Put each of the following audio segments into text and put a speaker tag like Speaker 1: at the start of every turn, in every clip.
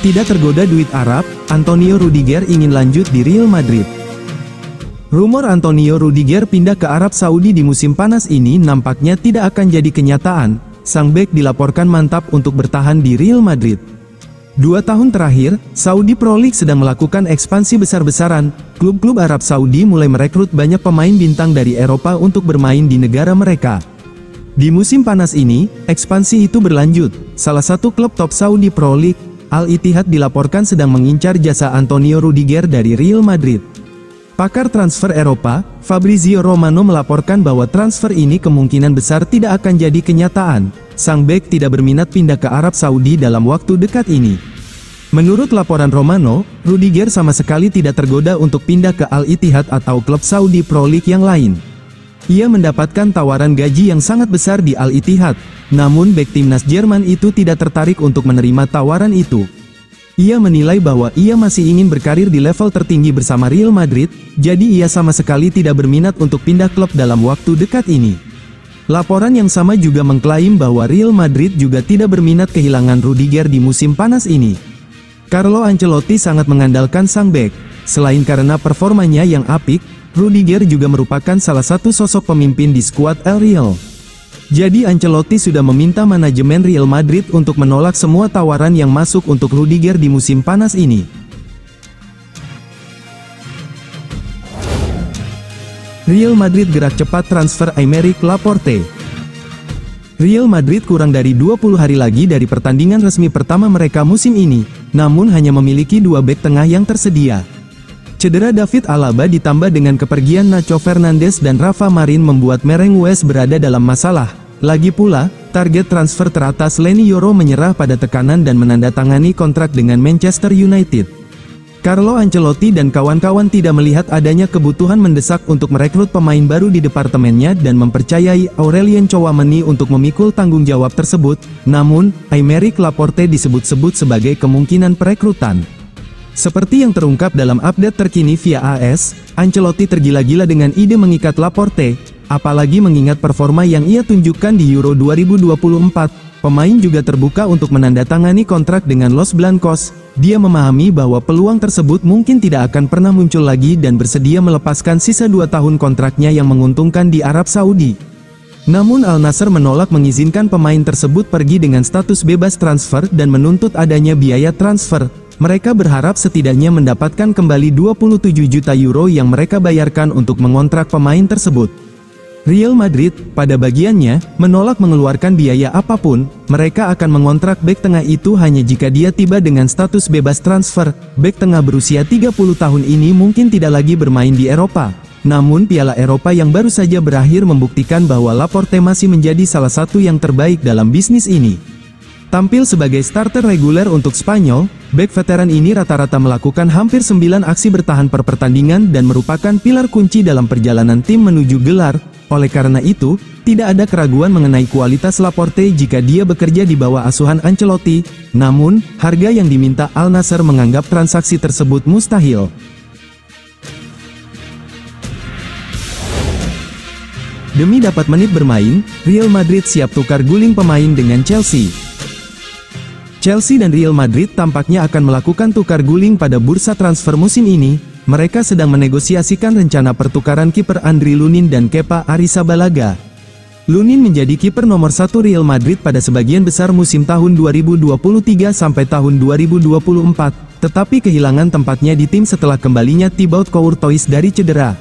Speaker 1: Tidak tergoda duit Arab, Antonio Rudiger ingin lanjut di Real Madrid. Rumor Antonio Rudiger pindah ke Arab Saudi di musim panas ini nampaknya tidak akan jadi kenyataan. Sang bek dilaporkan mantap untuk bertahan di Real Madrid. 2 tahun terakhir, Saudi Pro League sedang melakukan ekspansi besar-besaran. Klub-klub Arab Saudi mulai merekrut banyak pemain bintang dari Eropa untuk bermain di negara mereka. Di musim panas ini, ekspansi itu berlanjut. Salah satu klub top Saudi Pro League, Al-Ittihad, dilaporkan sedang mengincar jasa Antonio Rudiger dari Real Madrid. Pakar transfer Eropa, Fabrizio Romano, melaporkan bahwa transfer ini kemungkinan besar tidak akan jadi kenyataan. Sang bek tidak berminat pindah ke Arab Saudi dalam waktu dekat ini. Menurut laporan Romano, Rudiger sama sekali tidak tergoda untuk pindah ke Al-Ittihad atau klub Saudi Pro League yang lain. Ia mendapatkan tawaran gaji yang sangat besar di Al-Ittihad, namun bek timnas Jerman itu tidak tertarik untuk menerima tawaran itu. Ia menilai bahwa ia masih ingin berkarir di level tertinggi bersama Real Madrid, jadi ia sama sekali tidak berminat untuk pindah klub dalam waktu dekat ini. Laporan yang sama juga mengklaim bahwa Real Madrid juga tidak berminat kehilangan Rudiger di musim panas ini. Carlo Ancelotti sangat mengandalkan sang bek. Selain karena performanya yang apik, Rudiger juga merupakan salah satu sosok pemimpin di skuad El Real. Jadi Ancelotti sudah meminta manajemen Real Madrid untuk menolak semua tawaran yang masuk untuk Rudiger di musim panas ini. Real Madrid gerak cepat transfer Aymeric Laporte. Real Madrid kurang dari 20 hari lagi dari pertandingan resmi pertama mereka musim ini, namun hanya memiliki 2 bek tengah yang tersedia. Cedera David Alaba ditambah dengan kepergian Nacho Fernandes dan Rafa Marin membuat Merengues berada dalam masalah. Lagi pula, target transfer teratas Leny Yoro menyerah pada tekanan dan menandatangani kontrak dengan Manchester United. Carlo Ancelotti dan kawan-kawan tidak melihat adanya kebutuhan mendesak untuk merekrut pemain baru di departemennya dan mempercayai Aurelien Tchouameni untuk memikul tanggung jawab tersebut, namun, Aymeric Laporte disebut-sebut sebagai kemungkinan perekrutan. Seperti yang terungkap dalam update terkini via AS, Ancelotti tergila-gila dengan ide mengikat Laporte, apalagi mengingat performa yang ia tunjukkan di Euro 2024. Pemain juga terbuka untuk menandatangani kontrak dengan Los Blancos. Dia memahami bahwa peluang tersebut mungkin tidak akan pernah muncul lagi dan bersedia melepaskan sisa 2 tahun kontraknya yang menguntungkan di Arab Saudi. Namun Al Nassr menolak mengizinkan pemain tersebut pergi dengan status bebas transfer dan menuntut adanya biaya transfer. Mereka berharap setidaknya mendapatkan kembali 27 juta euro yang mereka bayarkan untuk mengontrak pemain tersebut. Real Madrid, pada bagiannya, menolak mengeluarkan biaya apapun. Mereka akan mengontrak bek tengah itu hanya jika dia tiba dengan status bebas transfer. Bek tengah berusia 30 tahun ini mungkin tidak lagi bermain di Eropa. Namun Piala Eropa yang baru saja berakhir membuktikan bahwa Laporte masih menjadi salah satu yang terbaik dalam bisnis ini. Tampil sebagai starter reguler untuk Spanyol, bek veteran ini rata-rata melakukan hampir 9 aksi bertahan per pertandingan dan merupakan pilar kunci dalam perjalanan tim menuju gelar. Oleh karena itu, tidak ada keraguan mengenai kualitas Laporte jika dia bekerja di bawah asuhan Ancelotti. Namun, harga yang diminta Al Nassr menganggap transaksi tersebut mustahil. Demi dapat menit bermain, Real Madrid siap tukar guling pemain dengan Chelsea. Chelsea dan Real Madrid tampaknya akan melakukan tukar guling pada bursa transfer musim ini. Mereka sedang menegosiasikan rencana pertukaran kiper Andriy Lunin dan Kepa Arrizabalaga. Lunin menjadi kiper nomor 1 Real Madrid pada sebagian besar musim tahun 2023 sampai tahun 2024, tetapi kehilangan tempatnya di tim setelah kembalinya Thibaut Courtois dari cedera.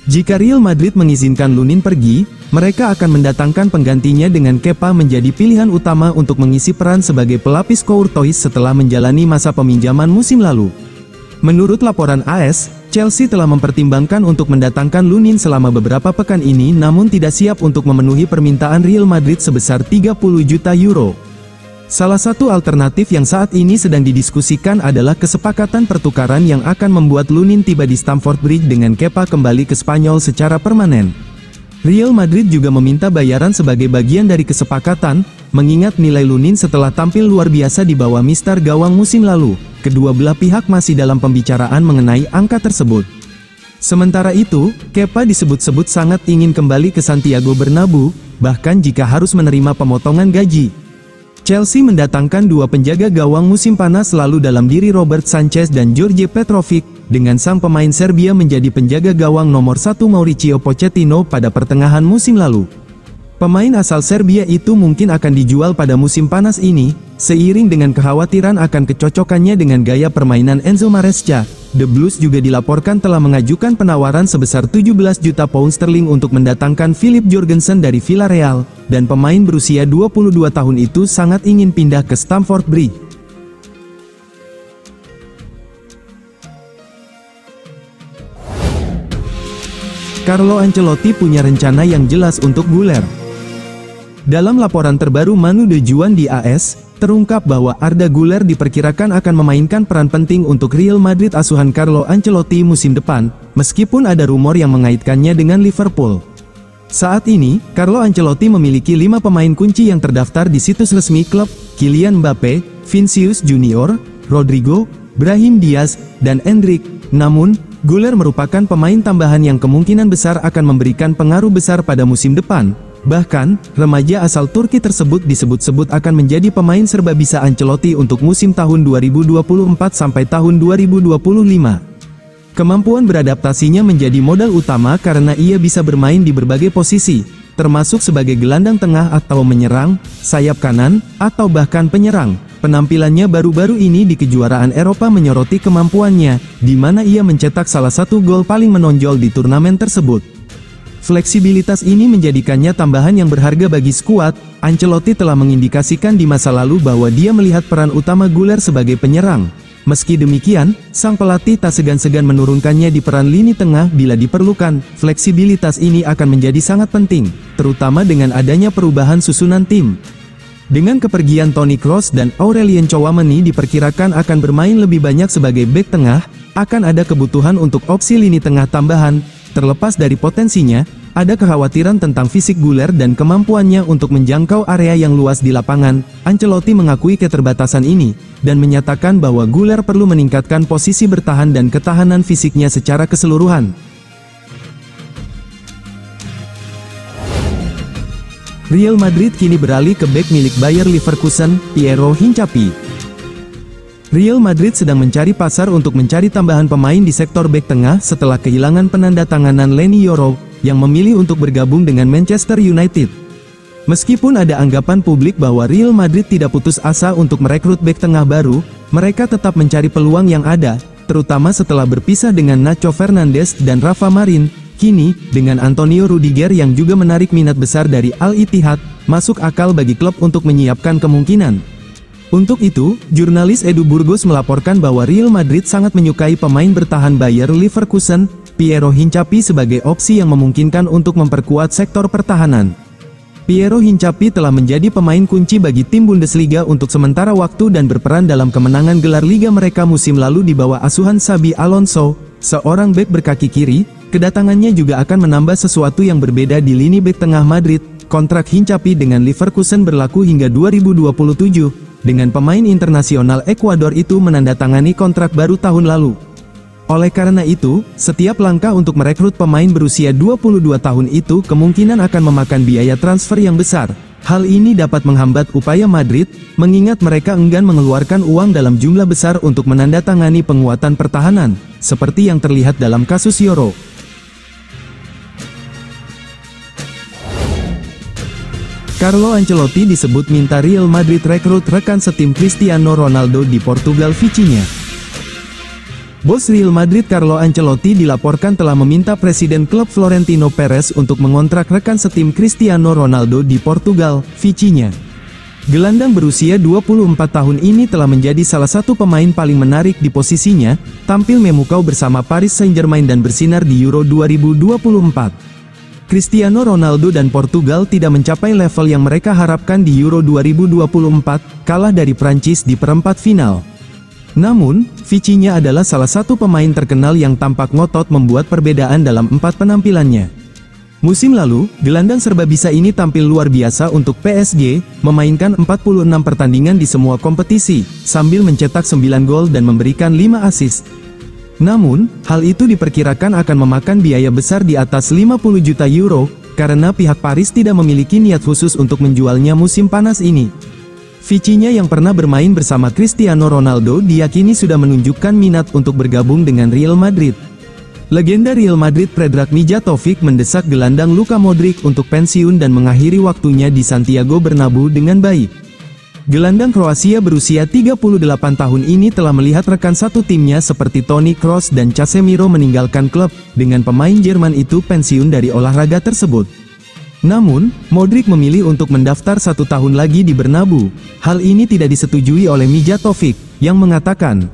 Speaker 1: Jika Real Madrid mengizinkan Lunin pergi, mereka akan mendatangkan penggantinya dengan Kepa menjadi pilihan utama untuk mengisi peran sebagai pelapis Courtois setelah menjalani masa peminjaman musim lalu. Menurut laporan AS, Chelsea telah mempertimbangkan untuk mendatangkan Lunin selama beberapa pekan ini namun tidak siap untuk memenuhi permintaan Real Madrid sebesar 30 juta euro. Salah satu alternatif yang saat ini sedang didiskusikan adalah kesepakatan pertukaran yang akan membuat Lunin tiba di Stamford Bridge dengan Kepa kembali ke Spanyol secara permanen. Real Madrid juga meminta bayaran sebagai bagian dari kesepakatan, mengingat nilai Lunin setelah tampil luar biasa di bawah mister gawang musim lalu. Kedua belah pihak masih dalam pembicaraan mengenai angka tersebut. Sementara itu, Kepa disebut-sebut sangat ingin kembali ke Santiago Bernabeu, bahkan jika harus menerima pemotongan gaji. Chelsea mendatangkan dua penjaga gawang musim panas lalu dalam diri Robert Sanchez dan George Petrovic, dengan sang pemain Serbia menjadi penjaga gawang nomor 1 Mauricio Pochettino pada pertengahan musim lalu. Pemain asal Serbia itu mungkin akan dijual pada musim panas ini, seiring dengan kekhawatiran akan kecocokannya dengan gaya permainan Enzo Maresca. The Blues juga dilaporkan telah mengajukan penawaran sebesar 17 juta pound sterling untuk mendatangkan Philip Jorgensen dari Villarreal, dan pemain berusia 22 tahun itu sangat ingin pindah ke Stamford Bridge. Carlo Ancelotti punya rencana yang jelas untuk Güler. Dalam laporan terbaru Manu de Juan di AS, terungkap bahwa Arda Güler diperkirakan akan memainkan peran penting untuk Real Madrid asuhan Carlo Ancelotti musim depan, meskipun ada rumor yang mengaitkannya dengan Liverpool. Saat ini, Carlo Ancelotti memiliki 5 pemain kunci yang terdaftar di situs resmi klub: Kylian Mbappe, Vinicius Junior, Rodrigo, Brahim Diaz, dan Endrick. Namun, Güler merupakan pemain tambahan yang kemungkinan besar akan memberikan pengaruh besar pada musim depan. Bahkan, remaja asal Turki tersebut disebut-sebut akan menjadi pemain serba bisa Ancelotti untuk musim tahun 2024 sampai tahun 2025. Kemampuan beradaptasinya menjadi modal utama karena ia bisa bermain di berbagai posisi, termasuk sebagai gelandang tengah atau menyerang, sayap kanan, atau bahkan penyerang. Penampilannya baru-baru ini di kejuaraan Eropa menyoroti kemampuannya, di mana ia mencetak salah satu gol paling menonjol di turnamen tersebut. Fleksibilitas ini menjadikannya tambahan yang berharga bagi skuad. Ancelotti telah mengindikasikan di masa lalu bahwa dia melihat peran utama Güler sebagai penyerang. Meski demikian, sang pelatih tak segan-segan menurunkannya di peran lini tengah bila diperlukan. Fleksibilitas ini akan menjadi sangat penting, terutama dengan adanya perubahan susunan tim. Dengan kepergian Toni Kroos dan Aurelien Tchouameni diperkirakan akan bermain lebih banyak sebagai bek tengah, akan ada kebutuhan untuk opsi lini tengah tambahan. Terlepas dari potensinya, ada kekhawatiran tentang fisik Güler dan kemampuannya untuk menjangkau area yang luas di lapangan. Ancelotti mengakui keterbatasan ini, dan menyatakan bahwa Güler perlu meningkatkan posisi bertahan dan ketahanan fisiknya secara keseluruhan. Real Madrid kini beralih ke bek milik Bayer Leverkusen, Piero Hincapié. Real Madrid sedang mencari pasar untuk mencari tambahan pemain di sektor bek tengah setelah kehilangan penandatanganan Leny Yoro, yang memilih untuk bergabung dengan Manchester United. Meskipun ada anggapan publik bahwa Real Madrid tidak putus asa untuk merekrut bek tengah baru, mereka tetap mencari peluang yang ada, terutama setelah berpisah dengan Nacho Fernandes dan Rafa Marin. Kini, dengan Antonio Rudiger yang juga menarik minat besar dari Al Ittihad, masuk akal bagi klub untuk menyiapkan kemungkinan. Untuk itu, jurnalis Edu Burgos melaporkan bahwa Real Madrid sangat menyukai pemain bertahan Bayer Leverkusen, Piero Hincapié sebagai opsi yang memungkinkan untuk memperkuat sektor pertahanan. Piero Hincapié telah menjadi pemain kunci bagi tim Bundesliga untuk sementara waktu dan berperan dalam kemenangan gelar liga mereka musim lalu di bawah asuhan Xabi Alonso, seorang bek berkaki kiri. Kedatangannya juga akan menambah sesuatu yang berbeda di lini bek tengah Madrid. Kontrak Hincapié dengan Leverkusen berlaku hingga 2027. Dengan pemain internasional Ekuador itu menandatangani kontrak baru tahun lalu. Oleh karena itu, setiap langkah untuk merekrut pemain berusia 22 tahun itu kemungkinan akan memakan biaya transfer yang besar. Hal ini dapat menghambat upaya Madrid, mengingat mereka enggan mengeluarkan uang dalam jumlah besar untuk menandatangani penguatan pertahanan, seperti yang terlihat dalam kasus Yoro. Carlo Ancelotti disebut minta Real Madrid rekrut rekan setim Cristiano Ronaldo di Portugal Vitinha. Bos Real Madrid Carlo Ancelotti dilaporkan telah meminta presiden klub Florentino Perez untuk mengontrak rekan setim Cristiano Ronaldo di Portugal, Vitinha. Gelandang berusia 24 tahun ini telah menjadi salah satu pemain paling menarik di posisinya, tampil memukau bersama Paris Saint-Germain dan bersinar di Euro 2024. Cristiano Ronaldo dan Portugal tidak mencapai level yang mereka harapkan di Euro 2024, kalah dari Prancis di perempat final. Namun, Vitinha adalah salah satu pemain terkenal yang tampak ngotot membuat perbedaan dalam 4 penampilannya. Musim lalu, gelandang serba bisa ini tampil luar biasa untuk PSG, memainkan 46 pertandingan di semua kompetisi, sambil mencetak 9 gol dan memberikan 5 assist. Namun, hal itu diperkirakan akan memakan biaya besar di atas 50 juta euro, karena pihak Paris tidak memiliki niat khusus untuk menjualnya musim panas ini. Vicinya yang pernah bermain bersama Cristiano Ronaldo diyakini sudah menunjukkan minat untuk bergabung dengan Real Madrid. Legenda Real Madrid Predrag Mijatovic mendesak gelandang Luka Modric untuk pensiun dan mengakhiri waktunya di Santiago Bernabeu dengan baik. Gelandang Kroasia berusia 38 tahun ini telah melihat rekan satu timnya seperti Toni Kroos dan Casemiro meninggalkan klub, dengan pemain Jerman itu pensiun dari olahraga tersebut. Namun, Modric memilih untuk mendaftar 1 tahun lagi di Bernabeu. Hal ini tidak disetujui oleh Mijatovic, yang mengatakan,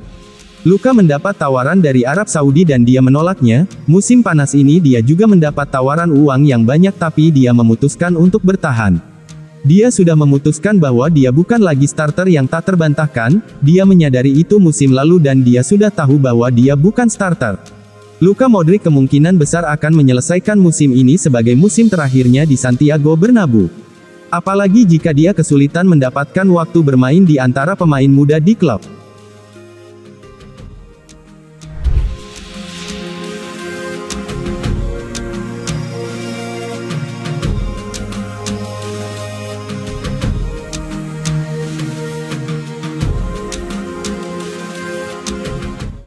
Speaker 1: Luka mendapat tawaran dari Arab Saudi dan dia menolaknya. Musim panas ini dia juga mendapat tawaran uang yang banyak tapi dia memutuskan untuk bertahan. Dia sudah memutuskan bahwa dia bukan lagi starter yang tak terbantahkan, dia menyadari itu musim lalu dan dia sudah tahu bahwa dia bukan starter. Luka Modric kemungkinan besar akan menyelesaikan musim ini sebagai musim terakhirnya di Santiago Bernabeu. Apalagi jika dia kesulitan mendapatkan waktu bermain di antara pemain muda di klub.